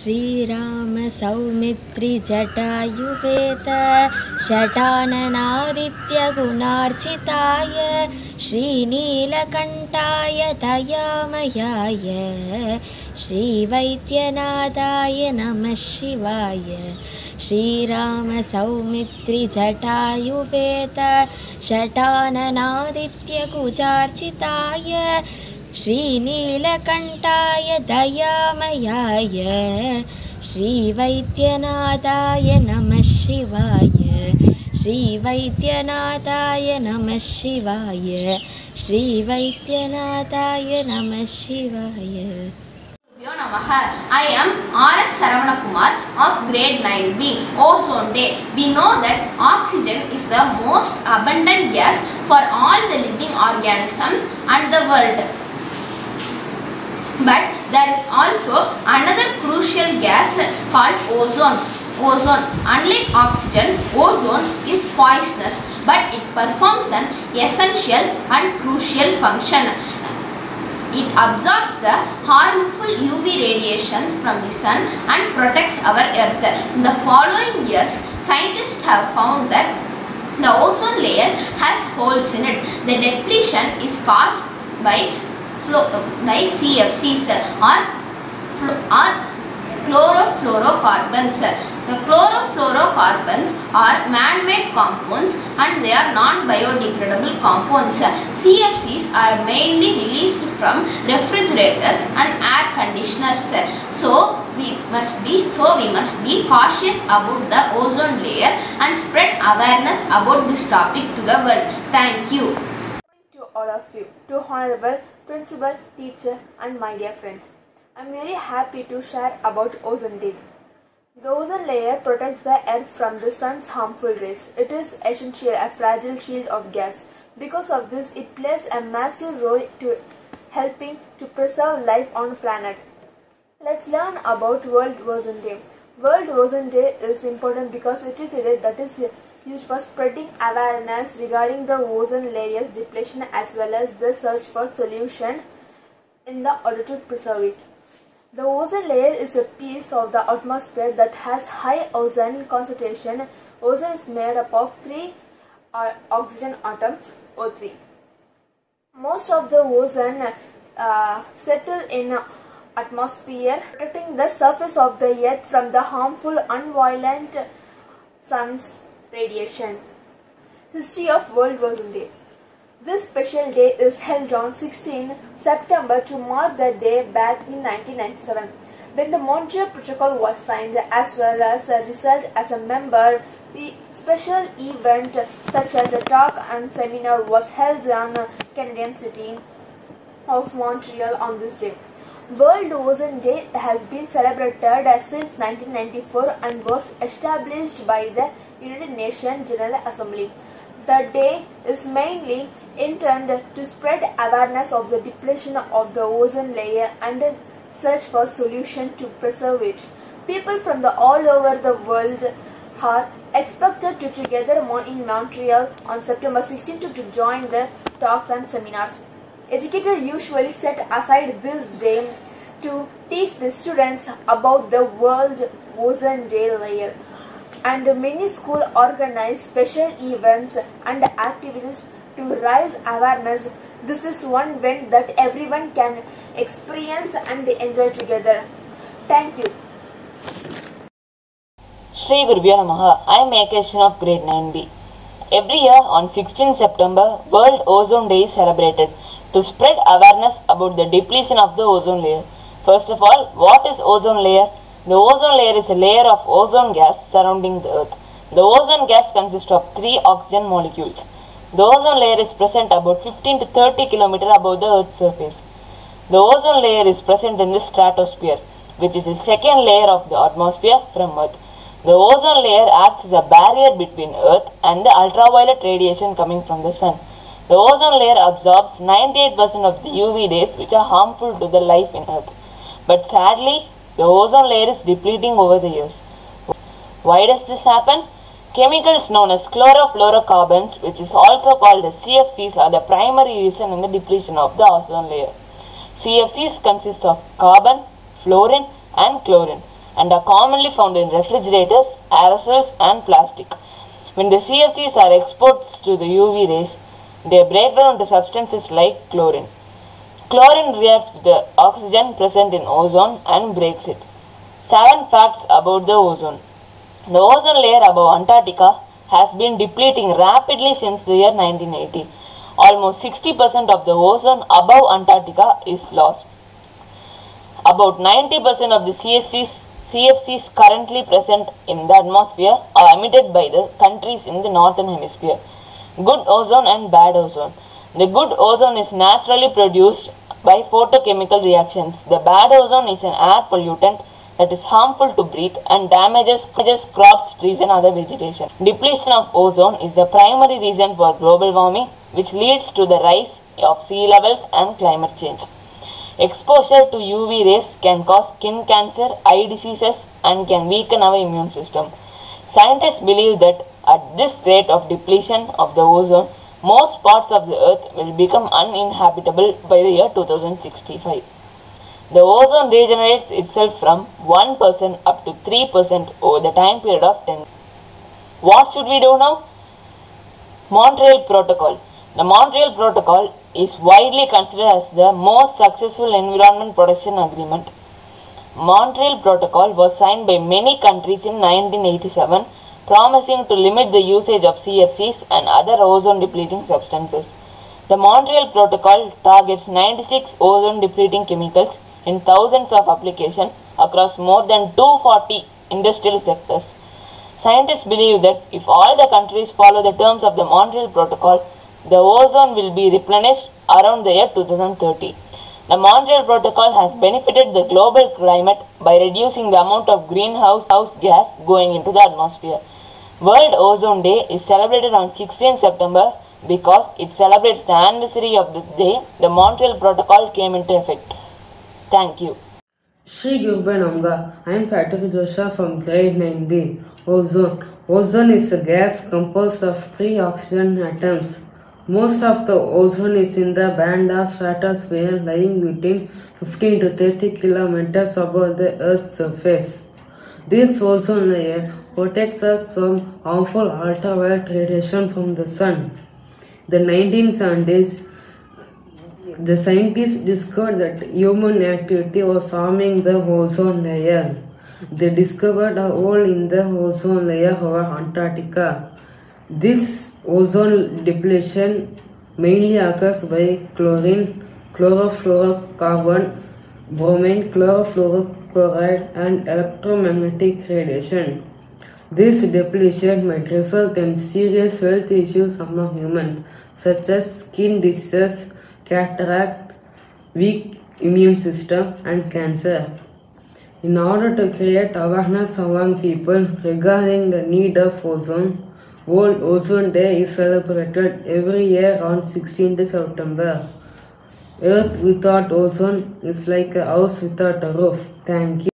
श्रीराम सौमित्रि जटायुवेत शटाननादित्यगुणार्चिताय श्रीनीलकण्ठाय दयामयाय श्रीवैद्यनाथाय नमः शिवाय। श्रीराम सौमित्रि जटायुवेत शटाननादित्यगुणार्चिताय श्रीनीलकण्ठाय दयामयाय श्रीवैद्यनाथाय नमः शिवाय। श्रीवैद्यनाथाय नमः शिवाय। श्रीवैद्यनाथाय नमः शिवाय। I am R.S. Saravanakumar of grade 9B. Ozone Day. We know that oxygen is the most abundant gas for all the living organisms and the world. But there is also another crucial gas called ozone. Unlike oxygen, ozone is poisonous, but it performs an essential and crucial function. It absorbs the harmful UV radiations from the sun and protects our earth. In the following years, scientists have found that the ozone layer has holes in it. The depletion is caused by CFCs or chlorofluorocarbons. The chlorofluorocarbons are man-made compounds and they are non-biodegradable compounds. CFCs are mainly released from refrigerators and air conditioners. So we must be cautious about the ozone layer and spread awareness about this topic to the world. Thank you. To all of you, to honorable principal, teacher and my dear friends. I am very happy to share about ozone day. The ozone layer protects the earth from the sun's harmful rays. It is essentially a fragile shield of gas. Because of this, it plays a massive role to helping to preserve life on the planet. Let's learn about World Ozone Day. World Ozone Day is important because it is a day that is used for spreading awareness regarding the ozone layer's depletion as well as the search for solution in the order to preserve it. The ozone layer is a piece of the atmosphere that has high ozone concentration. Ozone is made up of 3 oxygen atoms, O3. Most of the ozone settle in atmosphere, protecting the surface of the earth from the harmful unviolent sun's radiation. History of World Ozone Day. This special day is held on 16 September to mark the day back in 1997 when the Montreal Protocol was signed, as well as research as a member. The special event such as a talk and seminar was held on Canadian city of Montreal on this day. World Ozone Day has been celebrated since 1994 and was established by the United Nations General Assembly. The day is mainly intended to spread awareness of the depletion of the ozone layer and search for solutions to preserve it. People from all over the world are expected to together in Montreal on September 16 to join the talks and seminars. Educators usually set aside this day to teach the students about the World Ozone Day layer, and many schools organize special events and activities to raise awareness. This is one event that everyone can experience and enjoy together. Thank you. Shri Gurubhyo Namaha. I am Ekeshan of grade 9B. Every year on 16 September, World Ozone Day is celebrated to spread awareness about the depletion of the ozone layer. First of all, what is ozone layer? The ozone layer is a layer of ozone gas surrounding the earth. The ozone gas consists of 3 oxygen molecules. The ozone layer is present about 15 to 30 km above the earth's surface. The ozone layer is present in the stratosphere, which is the second layer of the atmosphere from earth. The ozone layer acts as a barrier between earth and the ultraviolet radiation coming from the sun. The ozone layer absorbs 98% of the UV rays which are harmful to the life in earth. But sadly, the ozone layer is depleting over the years. Why does this happen? Chemicals known as chlorofluorocarbons, which is also called as CFCs, are the primary reason in the depletion of the ozone layer. CFCs consist of carbon, fluorine and chlorine. and are commonly found in refrigerators, aerosols and plastic. When the CFCs are exposed to the UV rays, they break down into substances like chlorine. Chlorine reacts with the oxygen present in ozone and breaks it. 7 facts about the ozone. The ozone layer above Antarctica has been depleting rapidly since the year 1980. Almost 60% of the ozone above Antarctica is lost. About 90% of the CFCs currently present in the atmosphere are emitted by the countries in the northern hemisphere. Good ozone and bad ozone. The good ozone is naturally produced by photochemical reactions. The bad ozone is an air pollutant that is harmful to breathe and damages crops, trees and other vegetation. Depletion of ozone is the primary reason for global warming, which leads to the rise of sea levels and climate change. Exposure to UV rays can cause skin cancer, eye diseases and can weaken our immune system. Scientists believe that at this rate of depletion of the ozone, most parts of the earth will become uninhabitable by the year 2065. The ozone regenerates itself from 1% up to 3% over the time period of 10 years. What should we do now? Montreal Protocol. The Montreal Protocol is widely considered as the most successful environment protection agreement. Montreal Protocol was signed by many countries in 1987, promising to limit the usage of CFCs and other ozone depleting substances. The Montreal Protocol targets 96 ozone depleting chemicals in thousands of applications across more than 240 industrial sectors. Scientists believe that if all the countries follow the terms of the Montreal Protocol, the ozone will be replenished around the year 2030. The Montreal Protocol has benefited the global climate by reducing the amount of greenhouse gas going into the atmosphere. World Ozone Day is celebrated on 16 September because it celebrates the anniversary of the day the Montreal Protocol came into effect. Thank you. Shri Gurubhai Namaha. I am Patrick Joshua from grade 9B. Ozone. Ozone is a gas composed of 3 oxygen atoms. Most of the ozone is in the band of stratosphere lying between 15 to 30 kilometers above the Earth's surface. This ozone layer protects us from harmful ultraviolet radiation from the sun. In the 1970s, the scientists discovered that human activity was harming the ozone layer. They discovered a hole in the ozone layer over Antarctica. This ozone depletion mainly occurs by chlorine, chlorofluorocarbon, bromine, chlorofluorochloride and electromagnetic radiation. This depletion might result in serious health issues among humans such as skin diseases, cataract, weak immune system and cancer. In order to create awareness among people regarding the need of ozone, World Ozone Day is celebrated every year on 16th September. Earth without ozone is like a house without a roof. Thank you.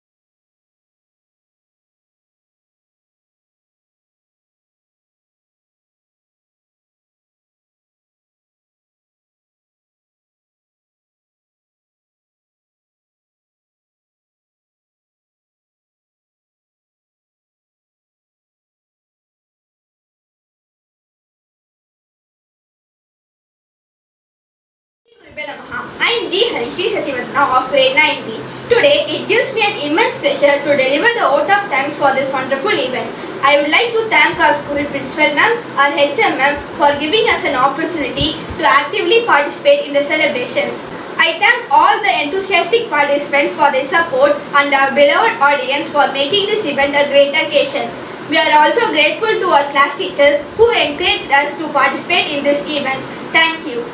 I am G. Harishi Sasivatna of grade 9B. Today, it gives me an immense pleasure to deliver the vote of thanks for this wonderful event. I would like to thank our school principal ma'am, our HM ma'am for giving us an opportunity to actively participate in the celebrations. I thank all the enthusiastic participants for their support and our beloved audience for making this event a great occasion. We are also grateful to our class teachers who encouraged us to participate in this event. Thank you.